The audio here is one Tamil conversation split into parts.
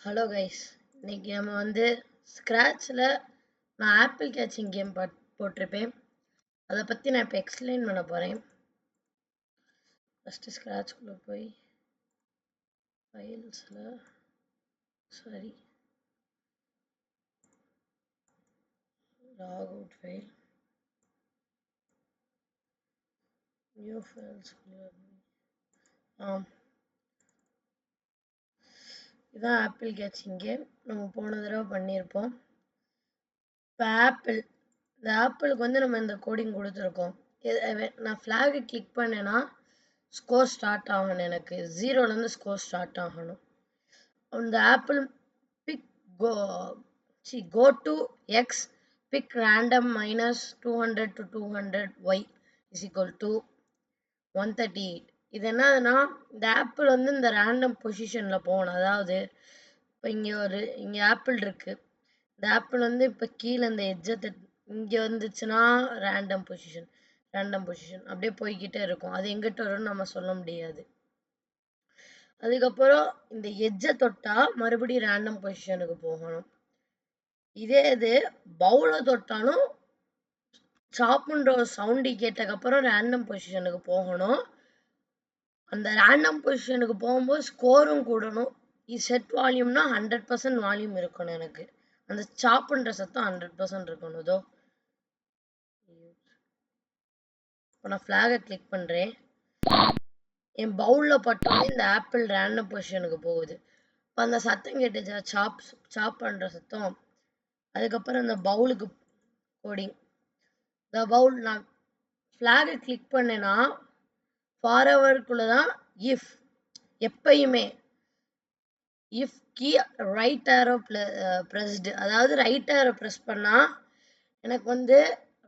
ஹலோ கைஸ், இன்னைக்கு நம்ம வந்து ஸ்க்ராட்சில் நான் ஆப்பிள் கேட்சிங் கேம் போட்டிருப்பேன். அதை பற்றி நான் இப்போ எக்ஸ்பிளைன் பண்ண போகிறேன். ஃபஸ்ட்டு ஸ்க்ராட்ச்குள்ளே போய் ஃபைல்ஸில் லாக் அவுட் ஃபைல், நியூ ஃபைல்ஸ்குள்ளே இதுதான் ஆப்பிள் கேட்சிங் கேம். நம்ம போன தடவை பண்ணியிருப்போம். இப்போ இந்த ஆப்பிளுக்கு வந்து நம்ம இந்த கோடிங் கொடுத்துருக்கோம். நான் ஃப்ளாகை கிளிக் பண்ணேன்னா ஸ்கோர் ஸ்டார்ட் ஆகணும். எனக்கு 0லேருந்து ஸ்கோர் ஸ்டார்ட் ஆகணும். இந்த apple pick go to x, pick random minus 200 to 200 y is equal to 138. இது என்னதுன்னா, இந்த ஆப்பிள் வந்து இந்த ரேண்டம் பொசிஷனில் போகணும். அதாவது இப்போ இங்கே ஆப்பிள் இருக்கு. இந்த ஆப்பிள் வந்து இப்போ கீழே இந்த எட்ஜை இங்கே வந்துச்சுன்னா ரேண்டம் பொசிஷன் அப்படியே போய்கிட்டே இருக்கும். அது எங்கிட்ட வரும்னு நம்ம சொல்ல முடியாது. அதுக்கப்புறம் இந்த எட்ஜை தொட்டா மறுபடியும் ரேண்டம் பொசிஷனுக்கு போகணும். இதே இது பவுலை தொட்டாலும் சாப்புன்ற ஒரு சவுண்டு கேட்டதுக்கப்புறம் ரேண்டம் பொசிஷனுக்கு போகணும். அந்த ரேண்டம் பொசிஷனுக்கு போகும்போது ஸ்கோரும் கூடணும். செட் வால்யூம்னா 100% வால்யூம் இருக்கணும். எனக்கு அந்த சாப்புன்ற சத்தம் 100% இருக்கணும். இதோ இப்போ நான் ஃப்ளாகை கிளிக் பண்ணுறேன். என் பவுலில் பட்டோன்னே இந்த ஆப்பிள் ரேண்டம் பொசிஷனுக்கு போகுது. இப்போ அந்த சத்தம் கேட்டுச்சா, சாப் பண்ணுற சத்தம். அதுக்கப்புறம் இந்த பவுலுக்கு கோடிங், இந்த பவுல் நான் ஃப்ளாகை கிளிக் பண்ணேன்னா ஃபார்எவருக்குள்ளே தான் எப்பயுமே if key right arrow pressed, அதாவது ரைட் ஆரோ ப்ரெஸ் பண்ணால் எனக்கு வந்து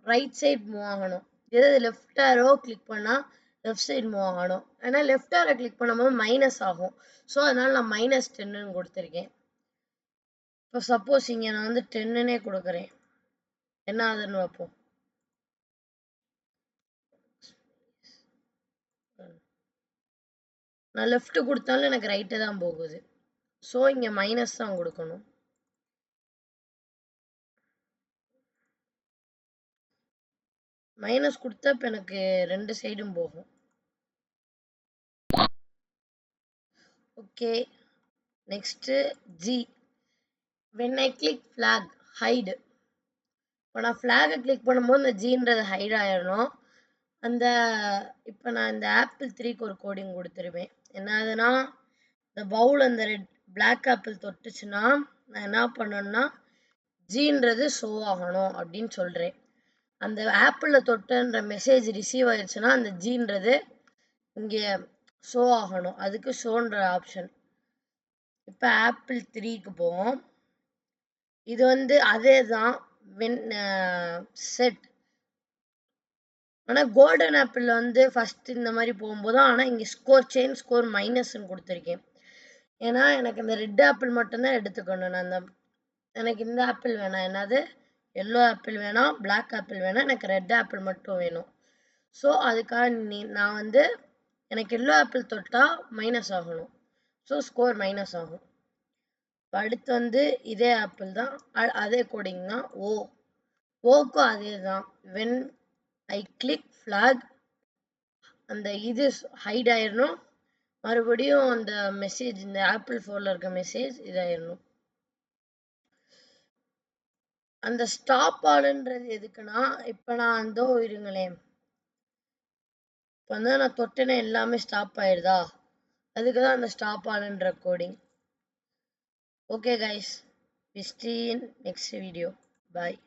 ரைட் சைட் மூவ் ஆகணும். இதே லெஃப்ட் ஆரோ கிளிக் பண்ணால் லெஃப்ட் சைடு மூவ் ஆகணும். ஆனால் லெஃப்ட் ஆரோ கிளிக் பண்ணும்போது மைனஸ் ஆகும். ஸோ அதனால் நான் -10ன்னு கொடுத்துருக்கேன். இப்போ சப்போஸ் இங்கே நான் வந்து 10ன்னே கொடுக்குறேன், என்ன ஆகுதுன்னு பார்ப்போம். நான் லெஃப்ட் கொடுத்தாலும் எனக்கு ரைட்டு தான் போகுது. ஸோ இங்கே மைனஸ் தான் கொடுக்கணும். மைனஸ் கொடுத்தா இப்போ எனக்கு 2 சைடும் போகும். Okay, next G. when I click flag hide, இப்போ நான் ஃப்ளாகை கிளிக் பண்ணும்போது இந்த ஜீன்றது ஹைட் ஆயிடணும். இப்போ நான் இந்த ஆப்பிள் 3க்கு ஒரு கோடிங் கொடுத்துருவேன். என்னதுன்னா, இந்த பவுல் அந்த பிளாக் ஆப்பிள் தொட்டுச்சுன்னா நான் என்ன பண்ணணும்னா ஜீன்றது ஷோ ஆகணும் அப்படின்னு சொல்கிறேன். அந்த ஆப்பிளில் தொட்டுன்ற மெசேஜ் ரிசீவ் ஆயிடுச்சுன்னா அந்த ஜீன்றது இங்கே ஷோ ஆகணும். அதுக்கு ஷோன்ற ஆப்ஷன். இப்போ ஆப்பிள் 3க்கு போவோம். இது வந்து அதே தான் செட். ஆனால் கோல்டன் ஆப்பிளில் வந்து ஃபஸ்ட் இந்த மாதிரி போகும்போது, ஆனால் இங்கே சேஞ்ச் ஸ்கோர் மைனஸ்ன்னு கொடுத்துருக்கேன். ஏன்னா எனக்கு இந்த ரெட் ஆப்பிள் மட்டும்தான் எடுத்துக்கணும். எனக்கு இந்த ஆப்பிள் வேணாம். என்னது எல்லோ ஆப்பிள் வேணாம், பிளாக் ஆப்பிள் வேணாம், எனக்கு ரெட் ஆப்பிள் மட்டும் வேணும். ஸோ அதுக்காக நான் வந்து எனக்கு எல்லோ ஆப்பிள் தொட்டால் மைனஸ் ஆகணும். ஸோ ஸ்கோர் மைனஸ் ஆகும். அடுத்து வந்து இதே ஆப்பிள் தான், அதே கோடிங் தான். ஓக்கும் அதே தான். வென் ஐ கிளிக் ஃப்ளாக் அந்த இது ஹைட் ஆயிடணும். மறுபடியும் அந்த மெசேஜ், இந்த ஆப்பிள் 4ல் இருக்க மெசேஜ் இதாயிடணும். அந்த ஸ்டாப் ஆல்ன்றது எதுக்குன்னா, இப்போ நான் இருங்களேன், இப்போ வந்து நான் தொட்டேனே எல்லாமே ஸ்டாப் ஆயிடுதா, அதுக்கு தான் அந்த ஸ்டாப் ஆல்ன்ற coding. Okay guys, we see in next video. Bye.